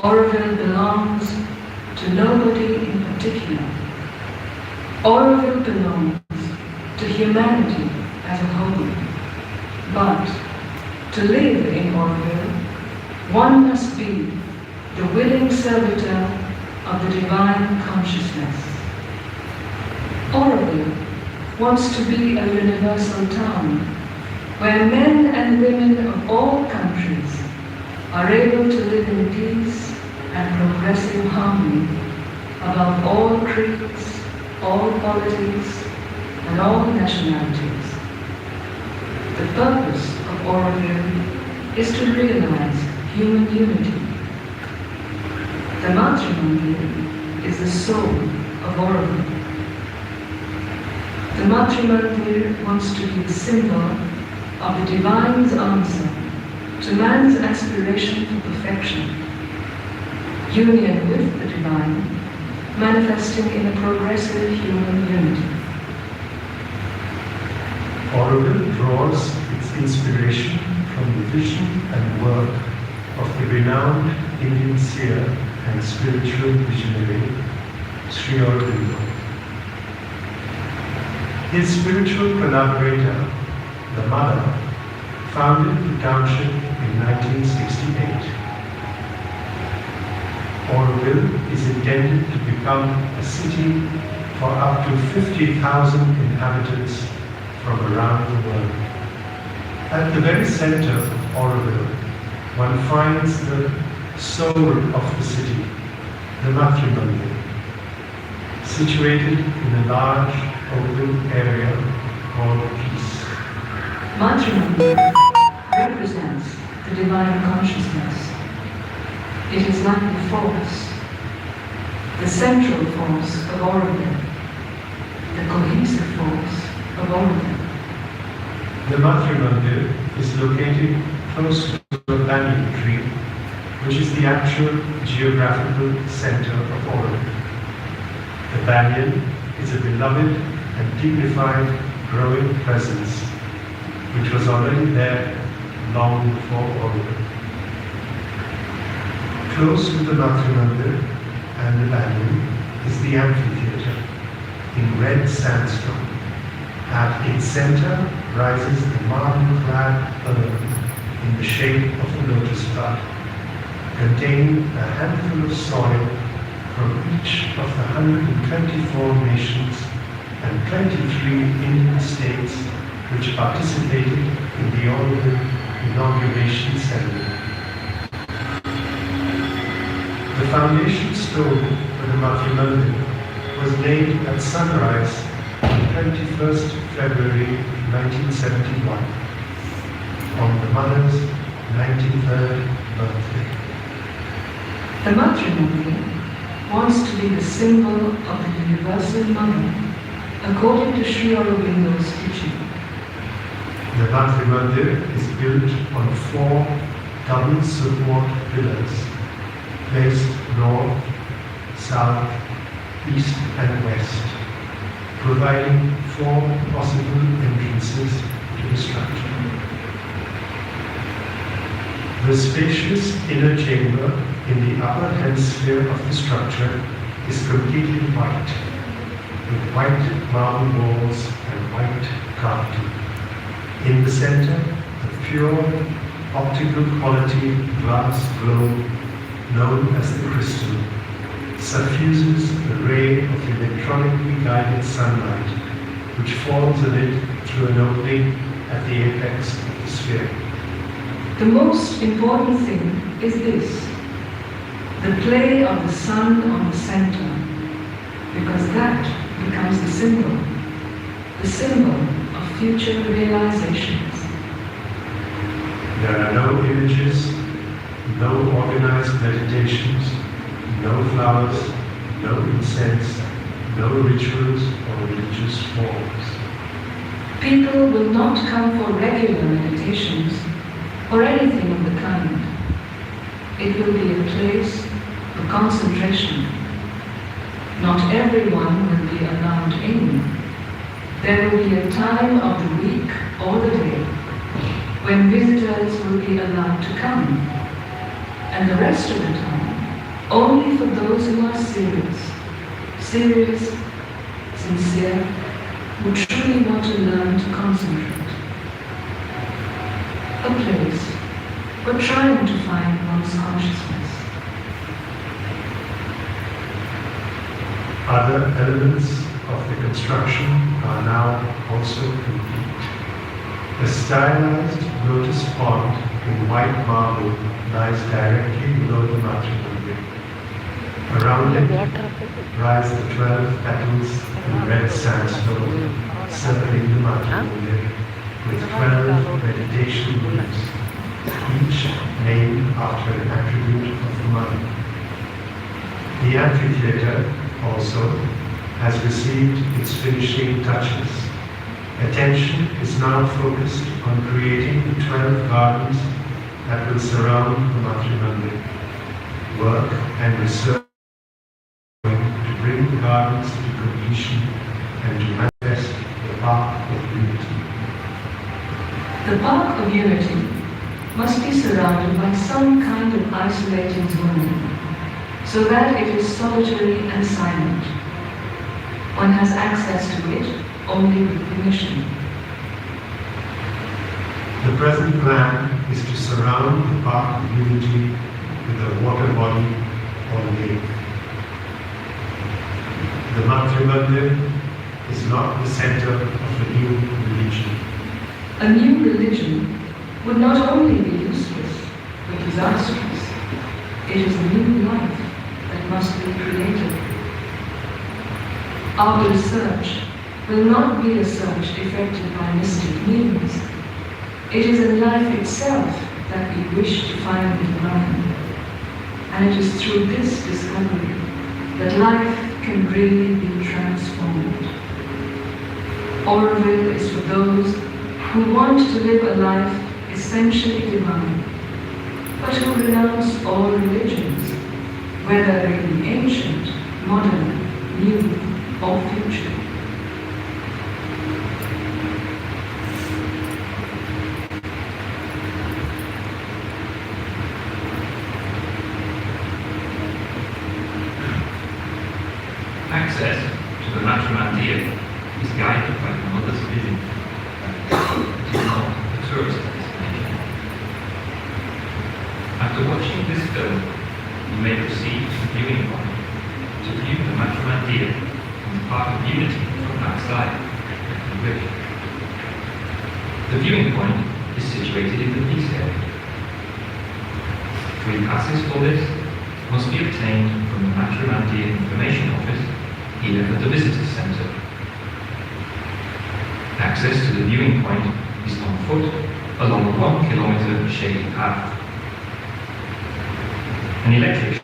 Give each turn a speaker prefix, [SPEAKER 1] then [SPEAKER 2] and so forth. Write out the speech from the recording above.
[SPEAKER 1] Oroville belongs to nobody in particular. Oroville belongs to humanity as a whole. But to live in Oroville, one must be the willing servitor of the divine consciousness. Oroville wants to be a universal town where men and women of all countries are able to live in peace and progressive harmony above all creeds, all politics, and all nationalities. The purpose of Oroville is to realize human unity. The Mandir is the soul of Oroville. The Mandir wants to be the symbol of the divine's answer to man's aspiration for perfection, union with the divine, manifesting in a progressive human unity.
[SPEAKER 2] Oroville draws its inspiration from the vision and work of the renowned Indian seer and spiritual visionary, Sri Aurobindo. His spiritual collaborator, the Mother, founded the township in 1968. Oroville is intended to become a city for up to 50,000 inhabitants from around the world. At the very center of Oroville, one finds the soul of the city, the Mandir, situated in a large open area called Peace.
[SPEAKER 1] Mandir represents the divine consciousness. It is like the force, the central force of Oroville, the cohesive force of Oroville.
[SPEAKER 2] The Mandir is located close to a banyan tree, which is the actual geographical center of Oroville. The banyan is a beloved and dignified growing presence, which was already there long before Oroville. Close to the Mandir and the banyan is the amphitheatre in red sandstone. At its center rises the marble-clad urn in the shape of a lotus bud, containing a handful of soil from each of the 124 nations and 23 Indian states which participated in the Oroville inauguration ceremony. The foundation stone for the Mandir was laid at sunrise on 21st February 1971, on the Mother's 93rd birthday.
[SPEAKER 1] The Mandir wants to be the symbol of the universal Mother, according to Sri Aurobindo's teaching.
[SPEAKER 2] The Mandir is built on 4 double support pillars, placed north, south, east and west, providing 4 possible entrances to the structure. The spacious inner chamber in the upper hemisphere of the structure is completely white, with white marble walls and white carpeting. In the center, a pure optical quality glass globe known as the crystal suffuses a ray of electronically guided sunlight which falls on it through an opening at the apex of the sphere.
[SPEAKER 1] The most important thing is this: the play of the sun on the center, because that becomes the symbol of future realizations.
[SPEAKER 2] There are no images, no organized meditations, no flowers, no incense, no rituals or religious forms.
[SPEAKER 1] People will not come for regular meditations or anything of the kind. It will be a place of concentration. Not everyone will be allowed in. There will be a time of the week or the day when visitors will be allowed to come, and the rest of the time only for those who are serious, sincere, who truly want to learn to concentrate. A place for trying to find one's consciousness.
[SPEAKER 2] Other elements of the construction are now also complete. A stylized lotus pond in white marble lies directly below the matrimony. Around it rise the 12 petals in red sandstone circling the matrimony with 12 meditation leaves, each named after an attribute of the mother. The amphitheatre also has received its finishing touches. Attention is now focused on creating the 12 gardens that will surround the matrimony. Work and research to bring the gardens to completion and to manifest the Park of Unity.
[SPEAKER 1] The Park of Unity must be surrounded by some kind of isolating zone, so that it is solitary and silent. One has access to it only with permission.
[SPEAKER 2] The present plan is to surround the Park of Unity with a water body or lake. The Mantra is not the center of a new religion.
[SPEAKER 1] A new religion would not only be useless, but disastrous. It is a new life that must be created. Our research will not be a search effected by mystic means. It is in life itself that we wish to find the divine. And it is through this discovery that life can really be transformed. Oroville is for those who want to live a life essentially divine, but who renounce all religions, whether they be ancient, modern, new, or future.
[SPEAKER 3] Access to the Matrimandia is guided by the mother's vision. It is not a tourist destination. After watching this film, you may proceed to the viewing point to view the Matrimandia and the Park of Unity from that side, if you wish. The viewing point is situated in the peace area. Free passes for this must be obtained from the Matrimandia Information Office here at the Visitors Centre. Access to the viewing point is on foot along a 1 kilometre shaded path. An electric